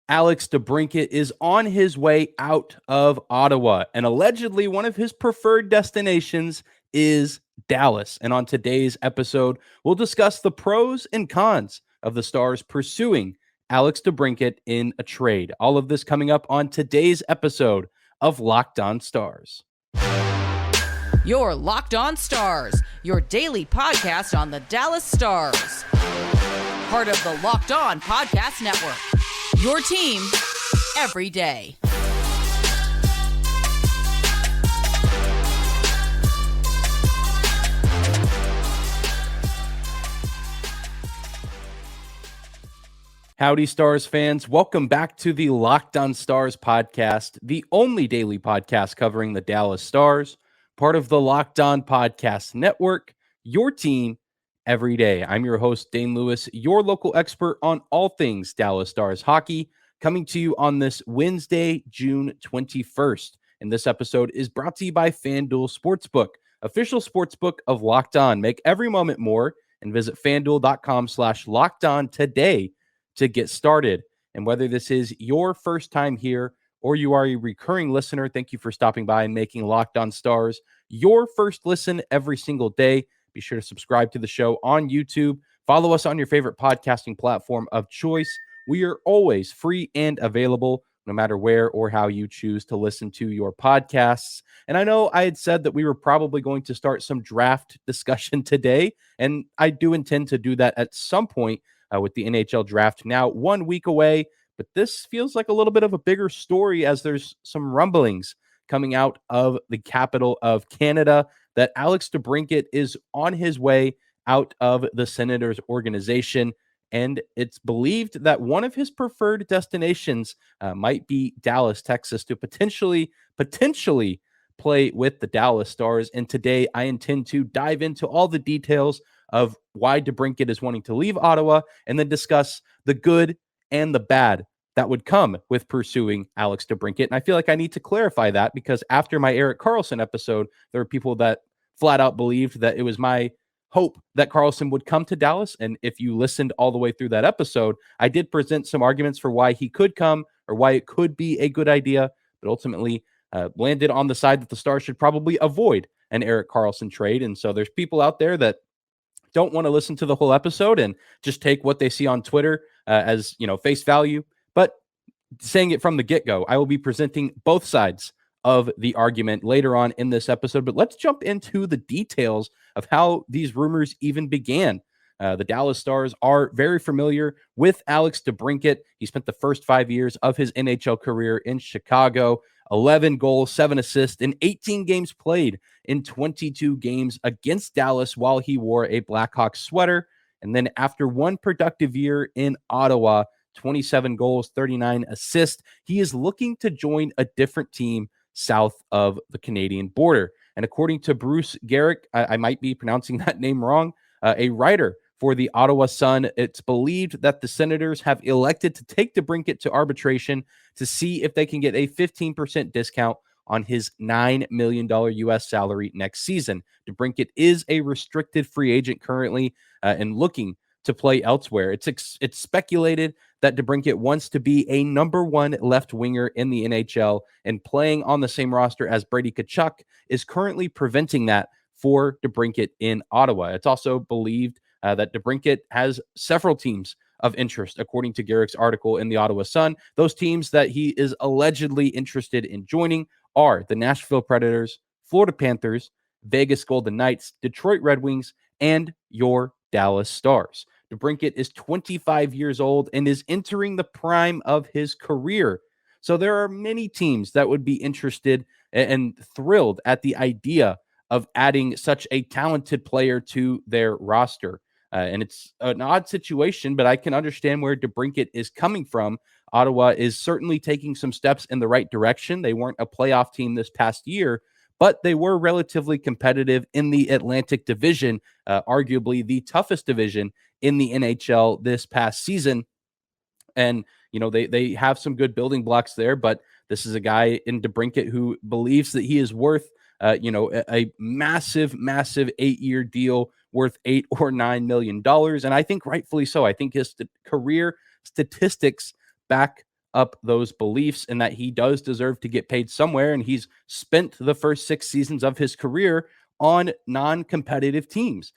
Alex DeBrincat is on his way out of Ottawa, and allegedly one of his preferred destinations is Dallas. And on today's episode, we'll discuss the pros and cons of the Stars pursuing Alex DeBrincat in a trade. All of this coming up on today's episode of Locked On Stars. Your Locked On Stars, your daily podcast on the Dallas Stars. Part of the Locked On Podcast Network. Your team every day. Howdy, Stars fans. Welcome back to the Locked On Stars podcast, the only daily podcast covering the Dallas Stars, part of the Locked On Podcast Network, your team every day. I'm your host, Dane Lewis, your local expert on all things Dallas Stars hockey, coming to you on this Wednesday, June 21st. And this episode is brought to you by FanDuel Sportsbook, official sportsbook of Locked On. Make every moment more and visit FanDuel.com/LockedOn today to get started. And whether this is your first time here or you are a recurring listener, thank you for stopping by and making Locked On Stars your first listen every single day. Be sure to subscribe to the show on YouTube. Follow us on your favorite podcasting platform of choice. We are always free and available, no matter where or how you choose to listen to your podcasts. And I know I had said that we were probably going to start some draft discussion today, and I do intend to do that at some point with the NHL draft now 1 week away. But this feels like a little bit of a bigger story as there's some rumblings coming out of the capital of Canada that Alex DeBrincat is on his way out of the Senators organization. And it's believed that one of his preferred destinations might be Dallas, Texas, to potentially play with the Dallas Stars. And today I intend to dive into all the details of why DeBrincat is wanting to leave Ottawa and then discuss the good and the bad that would come with pursuing Alex DeBrincat. And I feel like I need to clarify that because after my Erik Karlsson episode, there were people that flat out believed that it was my hope that Karlsson would come to Dallas. And if you listened all the way through that episode, I did present some arguments for why he could come or why it could be a good idea, but ultimately landed on the side that the Stars should probably avoid an Erik Karlsson trade. And so there's people out there that don't want to listen to the whole episode and just take what they see on Twitter as, face value. But saying it from the get-go, I will be presenting both sides of the argument later on in this episode. But let's jump into the details of how these rumors even began. The Dallas Stars are very familiar with Alex DeBrincat. He spent the first 5 years of his NHL career in Chicago, 11 goals, 7 assists in 18 games played in 22 games against Dallas while he wore a Blackhawks sweater. And then after one productive year in Ottawa, 27 goals, 39 assists, he is looking to join a different team south of the Canadian border. And according to Bruce Garrick, I might be pronouncing that name wrong, a writer for the Ottawa Sun, it's believed that the Senators have elected to take DeBrincat to arbitration to see if they can get a 15% discount on his $9 million U.S. salary next season. DeBrincat is a restricted free agent currently and looking to play elsewhere. It's speculated that DeBrincat wants to be a number one left winger in the NHL, and playing on the same roster as Brady Tkachuk is currently preventing that for DeBrincat in Ottawa. It's also believed that DeBrincat has several teams of interest, according to Garrick's article in the Ottawa Sun. Those teams that he is allegedly interested in joining are the Nashville Predators, Florida Panthers, Vegas Golden Knights, Detroit Red Wings, and your Dallas Stars. DeBrincat is 25 years old and is entering the prime of his career. So there are many teams that would be interested and thrilled at the idea of adding such a talented player to their roster. And it's an odd situation, but I can understand where DeBrincat is coming from. Ottawa is certainly taking some steps in the right direction. They weren't a playoff team this past year, but they were relatively competitive in the Atlantic Division, arguably the toughest division in the NHL this past season. And, they have some good building blocks there, but this is a guy in DeBrincat who believes that he is worth, a massive 8-year deal worth $8 or $9 million. And I think rightfully so. I think his career statistics back up those beliefs and that he does deserve to get paid somewhere. And he's spent the first 6 seasons of his career on non-competitive teams,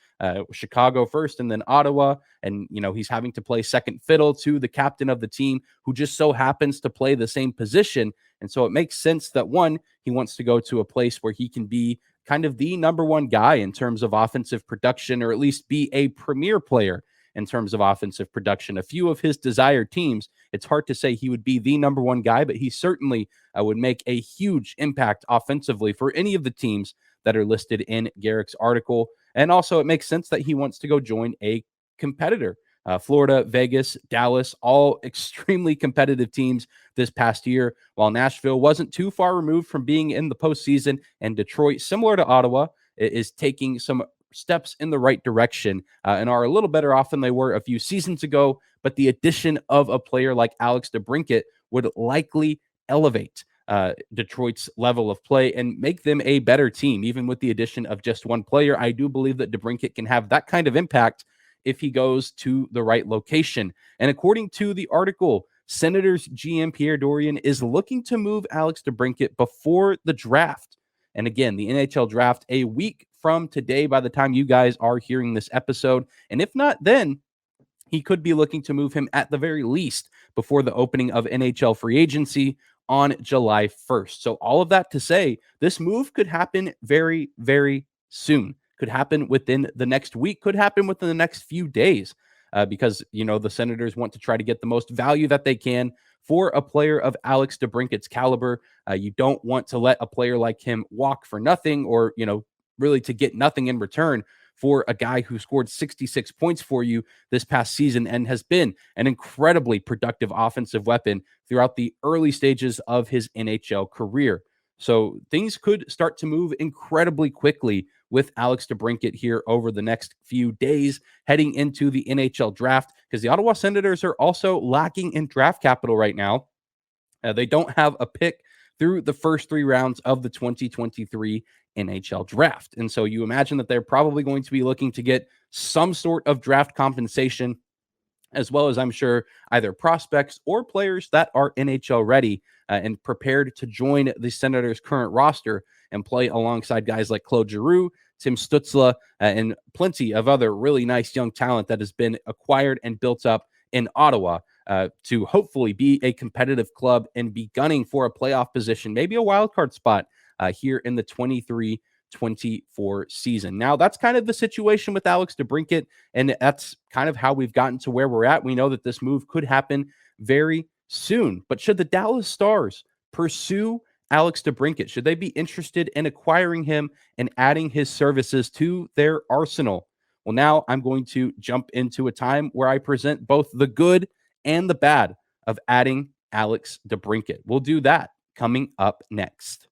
Chicago first and then Ottawa. And, he's having to play second fiddle to the captain of the team who just so happens to play the same position. And so it makes sense that, one, he wants to go to a place where he can be kind of the number one guy in terms of offensive production, or at least be a premier player in terms of offensive production. A few of his desired teams, it's hard to say he would be the number one guy, but he certainly would make a huge impact offensively for any of the teams that are listed in Garrick's article. And also it makes sense that he wants to go join a competitor. Florida, Vegas, Dallas, all extremely competitive teams this past year, while Nashville wasn't too far removed from being in the postseason, and Detroit, similar to Ottawa, is taking some steps in the right direction and are a little better off than they were a few seasons ago. But the addition of a player like Alex DeBrincat would likely elevate Detroit's level of play and make them a better team. Even with the addition of just one player, I do believe that DeBrincat can have that kind of impact if he goes to the right location. And according to the article, Senators GM Pierre Dorion is looking to move Alex DeBrincat before the draft. And again, the NHL draft a week from today by the time you guys are hearing this episode. And if not, then he could be looking to move him at the very least before the opening of NHL free agency on July 1st. So all of that to say, this move could happen very, very soon. Could happen within the next week, could happen within the next few days, because, the Senators want to try to get the most value that they can for a player of Alex DeBrincat's caliber. You don't want to let a player like him walk for nothing, or, really to get nothing in return for a guy who scored 66 points for you this past season and has been an incredibly productive offensive weapon throughout the early stages of his NHL career. So things could start to move incredibly quickly with Alex DeBrincat here over the next few days heading into the NHL draft, because the Ottawa Senators are also lacking in draft capital right now. They don't have a pick through the first 3 rounds of the 2023 NHL draft. And so you imagine that they're probably going to be looking to get some sort of draft compensation, as well as, I'm sure, either prospects or players that are NHL ready and prepared to join the Senators' current roster and play alongside guys like Claude Giroux, Tim Stützle, and plenty of other really nice young talent that has been acquired and built up in Ottawa to hopefully be a competitive club and be gunning for a playoff position, maybe a wildcard spot here in the 23-24 season. Now, that's kind of the situation with Alex DeBrincat, and that's kind of how we've gotten to where we're at. We know that this move could happen very soon, but should the Dallas Stars pursue Alex DeBrincat? Should they be interested in acquiring him and adding his services to their arsenal? Well, now I'm going to jump into a time where I present both the good and the bad of adding Alex DeBrincat. We'll do that coming up next.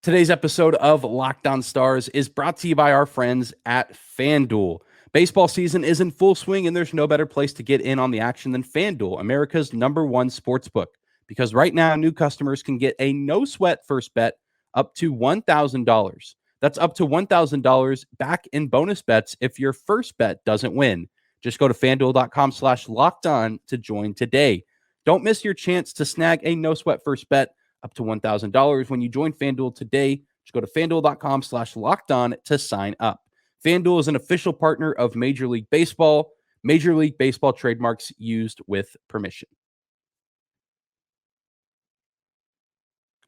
Today's episode of Locked On Stars is brought to you by our friends at FanDuel. Baseball season is in full swing, and there's no better place to get in on the action than FanDuel, America's #1 sportsbook. Because right now, new customers can get a no-sweat first bet up to $1,000. That's up to $1,000 back in bonus bets if your first bet doesn't win. Just go to FanDuel.com/lockedon to join today. Don't miss your chance to snag a no-sweat first bet up to $1,000 when you join FanDuel today. Just go to FanDuel.com/lockedon to sign up. FanDuel is an official partner of Major League Baseball. Major League Baseball trademarks used with permission.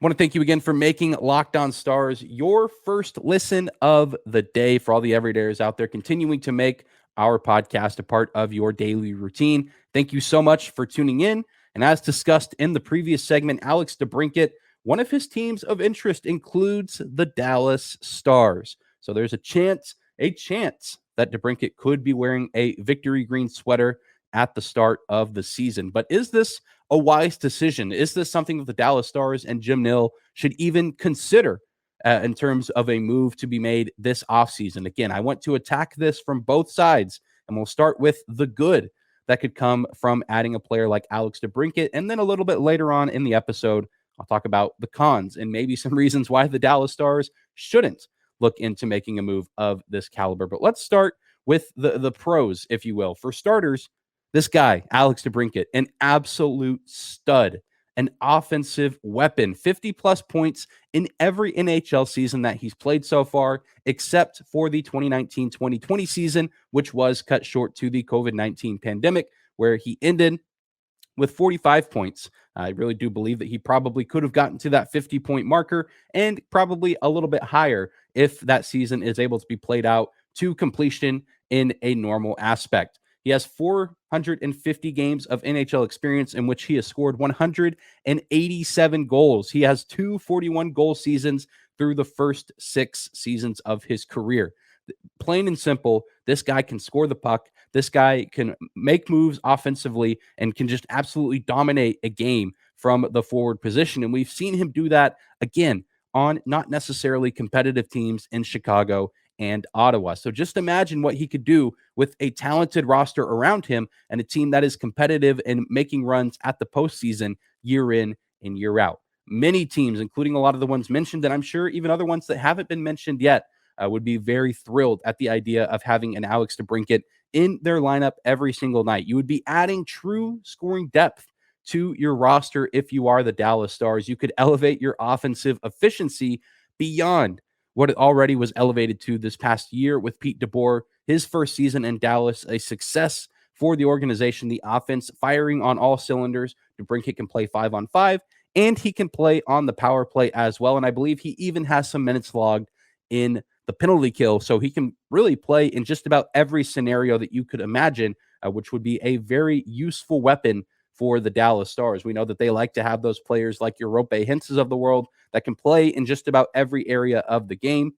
I want to thank you again for making Locked On Stars your first listen of the day. For all the everydayers out there continuing to make our podcast a part of your daily routine, thank you so much for tuning in. And as discussed in the previous segment, Alex DeBrincat, one of his teams of interest includes the Dallas Stars. So there's a chance that DeBrincat could be wearing a victory green sweater at the start of the season. But is this a wise decision? Is this something that the Dallas Stars and Jim Nill should even consider in terms of a move to be made this offseason? Again, I want to attack this from both sides, and we'll start with the good that could come from adding a player like Alex DeBrincat. And then a little bit later on in the episode, I'll talk about the cons and maybe some reasons why the Dallas Stars shouldn't look into making a move of this caliber. But let's start with the pros, if you will. For starters, This guy, Alex DeBrincat, an absolute stud, an offensive weapon, 50-plus points in every NHL season that he's played so far, except for the 2019-2020 season, which was cut short to the COVID-19 pandemic, where he ended with 45 points. I really do believe that he probably could have gotten to that 50-point marker and probably a little bit higher if that season is able to be played out to completion in a normal aspect. He has 450 games of NHL experience in which he has scored 187 goals. He has 241 goal seasons through the first 6 seasons of his career. Plain and simple, this guy can score the puck. This guy can make moves offensively and can just absolutely dominate a game from the forward position. And we've seen him do that again on not necessarily competitive teams in Chicago and Ottawa. So just imagine what he could do with a talented roster around him and a team that is competitive and making runs at the postseason year in and year out. Many teams, including a lot of the ones mentioned, and I'm sure even other ones that haven't been mentioned yet, would be very thrilled at the idea of having an Alex DeBrincat in their lineup every single night. You would be adding true scoring depth to your roster if you are the Dallas Stars. You could elevate your offensive efficiency beyond what it already was elevated to this past year with Pete DeBoer, his first season in Dallas, a success for the organization, the offense firing on all cylinders. DeBrincat can play 5-on-5, and he can play on the power play as well. And I believe he even has some minutes logged in the penalty kill, so he can really play in just about every scenario that you could imagine, which would be a very useful weapon for the Dallas Stars. We know that they like to have those players like your Rope Hintzes of the world that can play in just about every area of the game,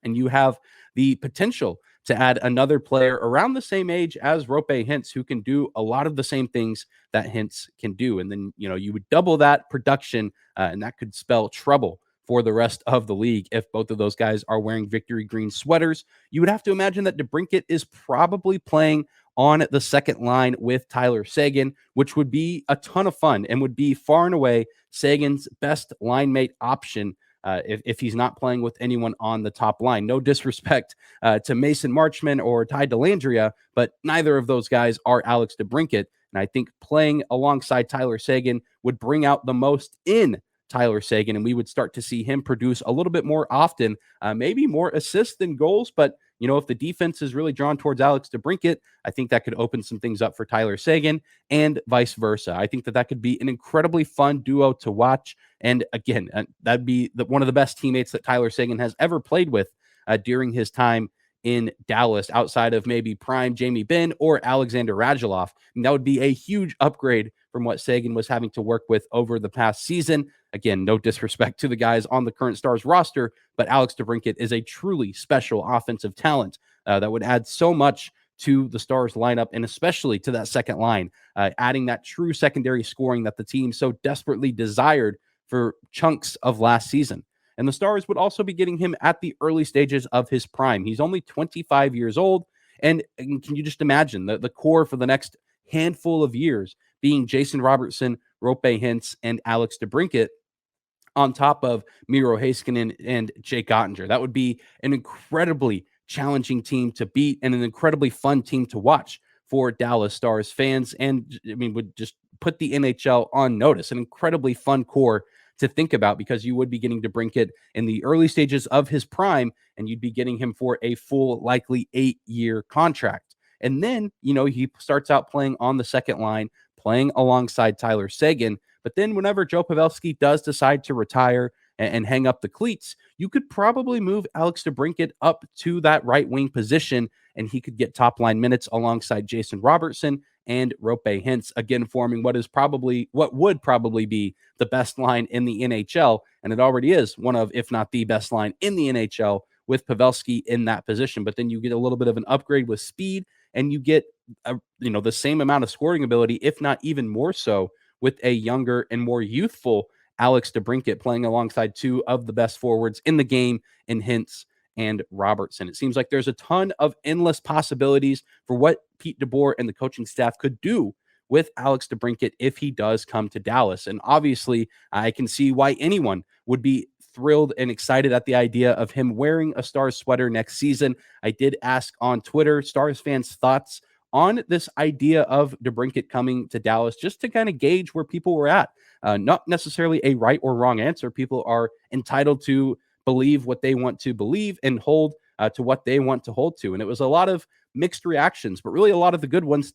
and you have the potential to add another player around the same age as Rope Hintz who can do a lot of the same things that Hintz can do. And then, you would double that production, and that could spell trouble for the rest of the league if both of those guys are wearing victory green sweaters. You would have to imagine that DeBrincat is probably playing on the second line with Tyler Seguin, which would be a ton of fun and would be far and away Seguin's best line mate option if he's not playing with anyone on the top line. No disrespect to Mason Marchman or Ty Dellandrea, but neither of those guys are Alex DeBrincat. And I think playing alongside Tyler Seguin would bring out the most in Tyler Seguin, and we would start to see him produce a little bit more often, maybe more assists than goals. But, if the defense is really drawn towards Alex DeBrincat, I think that could open some things up for Tyler Seguin and vice versa. I think that could be an incredibly fun duo to watch. And again, that'd be one of the best teammates that Tyler Seguin has ever played with during his time in Dallas, outside of maybe prime Jamie Benn or Alexander Radulov. And that would be a huge upgrade from what Seguin was having to work with over the past season. Again, no disrespect to the guys on the current Stars roster, but Alex DeBrincat is a truly special offensive talent that would add so much to the Stars lineup, and especially to that second line, adding that true secondary scoring that the team so desperately desired for chunks of last season. And the Stars would also be getting him at the early stages of his prime. He's only 25 years old. And can you just imagine the core for the next handful of years being Jason Robertson, Rope Hintz, and Alex DeBrincat on top of Miro Heiskanen and Jake Ottinger? That would be an incredibly challenging team to beat and an incredibly fun team to watch for Dallas Stars fans. And would just put the NHL on notice. An incredibly fun core to think about, because you would be getting DeBrincat in the early stages of his prime, and you'd be getting him for a full, likely 8-year contract. And then, he starts out playing on the second line, playing alongside Tyler Seguin. But then whenever Joe Pavelski does decide to retire and hang up the cleats, you could probably move Alex DeBrincat up to that right wing position, and he could get top line minutes alongside Jason Robertson and Rope Hintz, again forming what would probably be the best line in the NHL. And it already is one of, if not the best line in the NHL, with Pavelski in that position. But then you get a little bit of an upgrade with speed, and you get the same amount of scoring ability, if not even more so, with a younger and more youthful Alex DeBrincat playing alongside two of the best forwards in the game in Hintz and Robertson. It seems like there's a ton of endless possibilities for what Pete DeBoer and the coaching staff could do with Alex DeBrincat if he does come to Dallas. And obviously, I can see why anyone would be thrilled and excited at the idea of him wearing a Stars sweater next season. I did ask on Twitter Stars fans' thoughts on this idea of DeBrincat coming to Dallas, just to kind of gauge where people were at. Not necessarily a right or wrong answer. People are entitled to believe what they want to believe and hold to what they want to hold to. And it was a lot of mixed reactions, but really a lot of the good ones.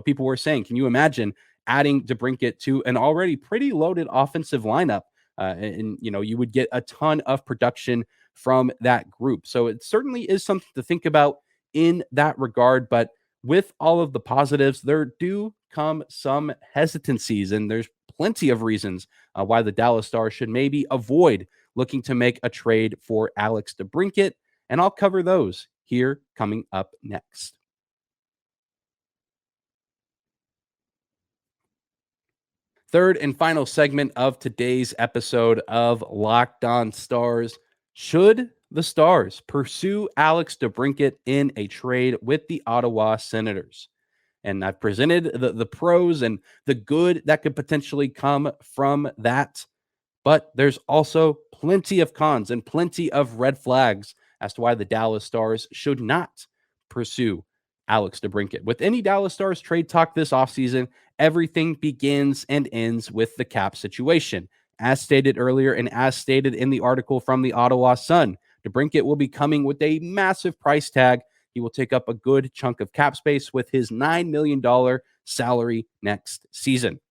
People were saying, can you imagine adding DeBrincat to an already pretty loaded offensive lineup? You would get a ton of production from that group. So it certainly is something to think about in that regard. But with all of the positives, there do come some hesitancies, and there's plenty of reasons why the Dallas Stars should maybe avoid looking to make a trade for Alex DeBrincat. And I'll cover those here coming up next. Third and final segment of today's episode of Locked On Stars. Should the Stars pursue Alex DeBrincat in a trade with the Ottawa Senators? And I've presented the pros and the good that could potentially come from that. But there's also plenty of cons and plenty of red flags as to why the Dallas Stars should not pursue Alex DeBrincat. With any Dallas Stars trade talk this offseason, everything begins and ends with the cap situation. As stated earlier and as stated in the article from the Ottawa Sun, DeBrincat will be coming with a massive price tag. He will take up a good chunk of cap space with his $9 million salary next season.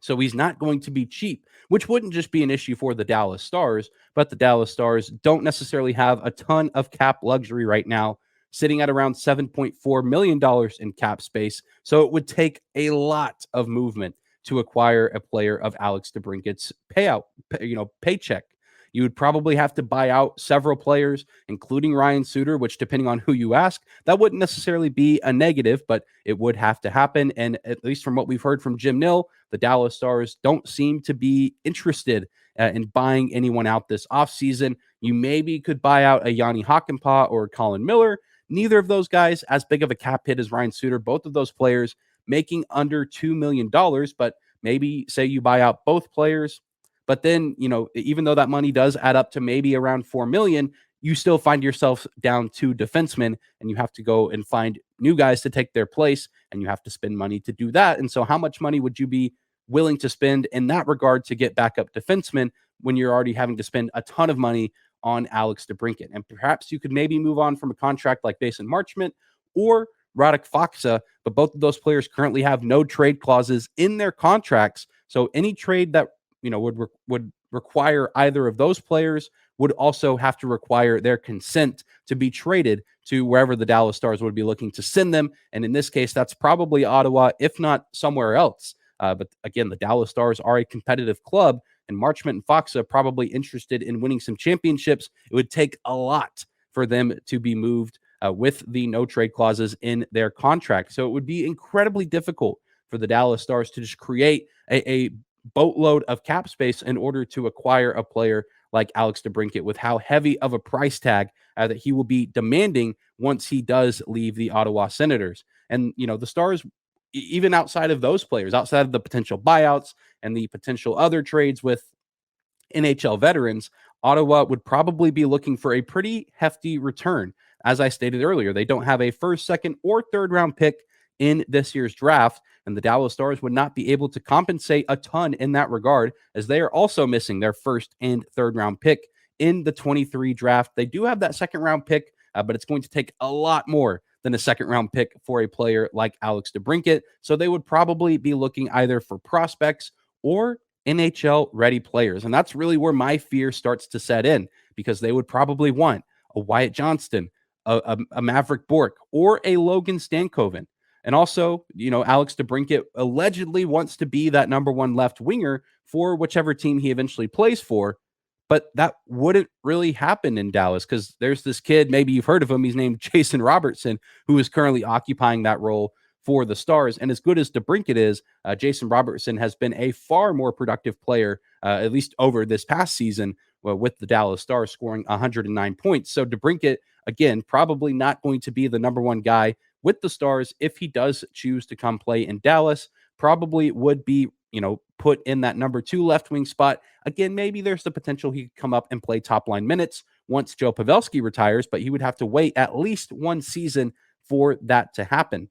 So he's not going to be cheap, which wouldn't just be an issue for the Dallas Stars, but the Dallas Stars don't necessarily have a ton of cap luxury right now, sitting at around $7.4 million in cap space. So it would take a lot of movement to acquire a player of Alex DeBrincat's paycheck. You would probably have to buy out several players, including Ryan Suter, which, depending on who you ask, that wouldn't necessarily be a negative, but it would have to happen. And at least from what we've heard from Jim Nill, the Dallas Stars don't seem to be interested in buying anyone out this offseason. You maybe could buy out a Yanni Hakanpää or Colin Miller. Neither of those guys as big of a cap hit as Ryan Suter. Both of those players making under $2 million, but maybe say you buy out both players. But then, even though that money does add up to maybe around $4 million, you still find yourself down 2 defensemen, and you have to go and find new guys to take their place, and you have to spend money to do that. And so how much money would you be willing to spend in that regard to get backup defensemen when you're already having to spend a ton of money on Alex DeBrincat? And perhaps you could maybe move on from a contract like Mason Marchment or Radek Faksa, but both of those players currently have no trade clauses in their contracts. So any trade that would require either of those players would also have to require their consent to be traded to wherever the Dallas Stars would be looking to send them. And in this case, that's probably Ottawa, if not somewhere else. But again, the Dallas Stars are a competitive club, and Marchment and Fox are probably interested in winning some championships. It would take a lot for them to be moved with the no trade clauses in their contract. So it would be incredibly difficult for the Dallas Stars to just create a boatload of cap space in order to acquire a player like Alex DeBrincat, with how heavy of a price tag that he will be demanding once he does leave the Ottawa Senators. And, the Stars, even outside of those players, outside of the potential buyouts and the potential other trades with NHL veterans, Ottawa would probably be looking for a pretty hefty return. As I stated earlier, they don't have a first, second, or third round pick in this year's draft, and the Dallas Stars would not be able to compensate a ton in that regard, as they are also missing their first and third round pick in the 23 draft. They do have that second round pick, but it's going to take a lot more than a second round pick for a player like Alex DeBrincat. So they would probably be looking either for prospects or NHL ready players. And that's really where my fear starts to set in, because they would probably want a Wyatt Johnston, a Maverick Bourque, or a Logan Stankoven. And also, Alex DeBrincat allegedly wants to be that number one left winger for whichever team he eventually plays for. But that wouldn't really happen in Dallas, because there's this kid, maybe you've heard of him, he's named Jason Robertson, who is currently occupying that role for the Stars. And as good as DeBrincat is, Jason Robertson has been a far more productive player, at least over this past season, with the Dallas Stars, scoring 109 points. So DeBrincat, again, probably not going to be the number one guy with the Stars if he does choose to come play in Dallas. Probably would be, put in that number 2 left wing spot. Again, maybe there's the potential he could come up and play top line minutes once Joe Pavelski retires, but he would have to wait at least one season for that to happen.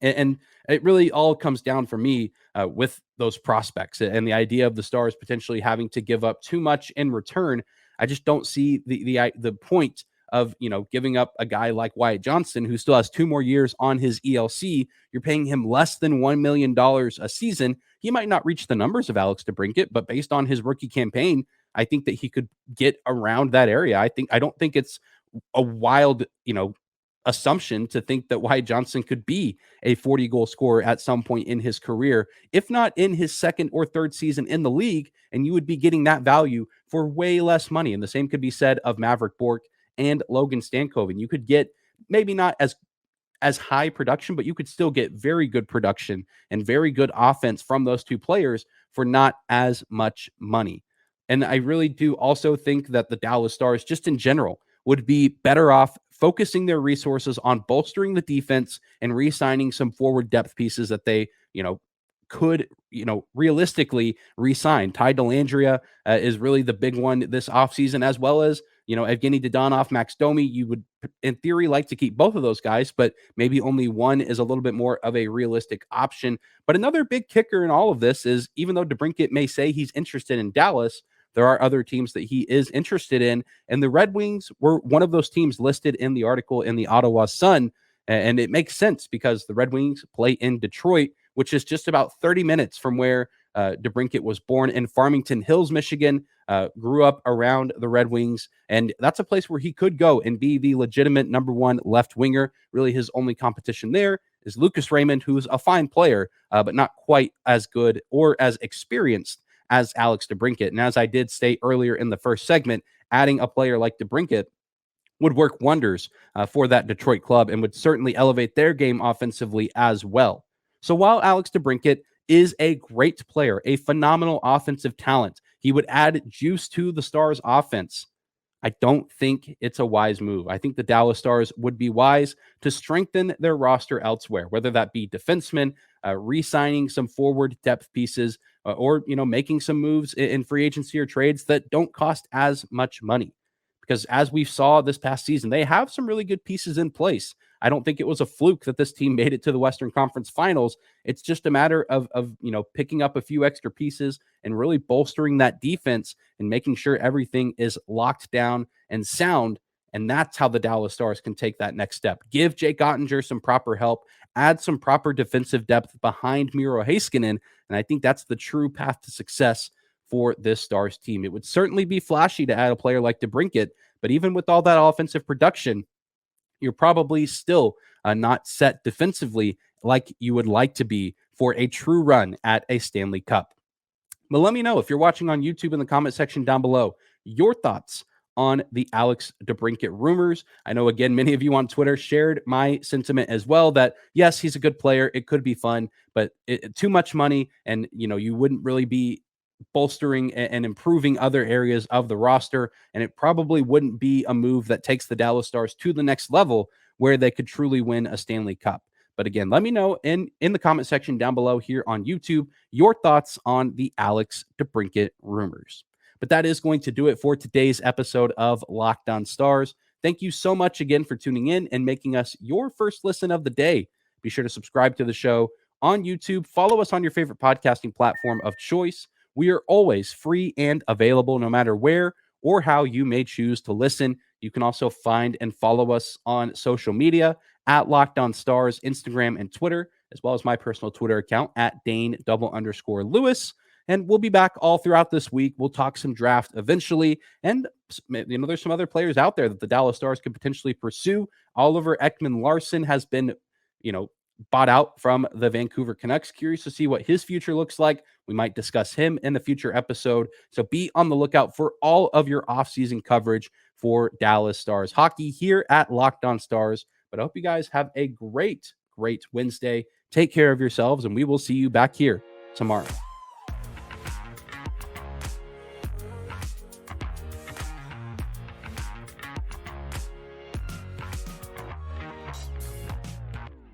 And it really all comes down for me with those prospects and the idea of the Stars potentially having to give up too much in return. I just don't see the point of giving up a guy like Wyatt Johnston, who still has 2 more years on his ELC. You're paying him less than $1 million a season. He might not reach the numbers of Alex DeBrincat, but based on his rookie campaign, I think that he could get around that area. I don't think it's a wild assumption to think that Wyatt Johnston could be a 40-goal scorer at some point in his career, if not in his second or third season in the league, and you would be getting that value for way less money. And the same could be said of Maverick Bourque and Logan Stankoven. You could get maybe not as high production, but you could still get very good production and very good offense from those two players for not as much money. And I really do also think that the Dallas Stars, just in general, would be better off focusing their resources on bolstering the defense and re-signing some forward depth pieces that they, could, realistically re-sign. Ty Dellandrea is really the big one this offseason, as well as, Evgeny Dodonov, Max Domi. You would, in theory, like to keep both of those guys, but maybe only one is a little bit more of a realistic option. But another big kicker in all of this is, even though DeBrincat may say he's interested in Dallas, there are other teams that he is interested in. And the Red Wings were one of those teams listed in the article in the Ottawa Sun. And it makes sense because the Red Wings play in Detroit, which is just about 30 minutes from where DeBrincat was born in Farmington Hills, Michigan, grew up around the Red Wings. And that's a place where he could go and be the legitimate number one left winger. Really, his only competition there is Lucas Raymond, who's a fine player, but not quite as good or as experienced as Alex DeBrincat. And as I did state earlier in the first segment, adding a player like DeBrincat would work wonders for that Detroit club and would certainly elevate their game offensively as well. So while Alex DeBrincat is a great player, a phenomenal offensive talent, he would add juice to the Stars' offense. I don't think it's a wise move. I think the Dallas Stars would be wise to strengthen their roster elsewhere, whether that be defensemen, re-signing some forward depth pieces, or making some moves in free agency or trades that don't cost as much money. Because as we saw this past season, they have some really good pieces in place. I don't think it was a fluke that this team made it to the Western Conference Finals. It's just a matter of picking up a few extra pieces and really bolstering that defense and making sure everything is locked down and sound. And that's how the Dallas Stars can take that next step. Give Jake Ottinger some proper help, add some proper defensive depth behind Miro Heiskanen, and I think that's the true path to success for this Stars team. It would certainly be flashy to add a player like DeBrincat, but even with all that offensive production, you're probably still not set defensively like you would like to be for a true run at a Stanley Cup. But let me know, if you're watching on YouTube, in the comment section down below, your thoughts on the Alex DeBrincat rumors. I know, again, many of you on Twitter shared my sentiment as well, that yes, he's a good player. It could be fun, but too much money, and you wouldn't really be bolstering and improving other areas of the roster. And it probably wouldn't be a move that takes the Dallas Stars to the next level where they could truly win a Stanley Cup. But again, let me know in the comment section down below here on YouTube your thoughts on the Alex DeBrincat rumors. But that is going to do it for today's episode of Locked On Stars. Thank you so much again for tuning in and making us your first listen of the day. Be sure to subscribe to the show on YouTube. Follow us on your favorite podcasting platform of choice. We are always free and available no matter where or how you may choose to listen. You can also find and follow us on social media at Locked On Stars, Instagram and Twitter, as well as my personal Twitter account at Dane_Lewis. And we'll be back all throughout this week. We'll talk some draft eventually. And, there's some other players out there that the Dallas Stars could potentially pursue. Oliver Ekman-Larsson has been, bought out from the Vancouver Canucks. Curious to see what his future looks like. We might discuss him in a future episode. So be on the lookout for all of your offseason coverage for Dallas Stars hockey here at Locked On Stars. But I hope you guys have a great Wednesday. Take care of yourselves, and we will see you back here tomorrow.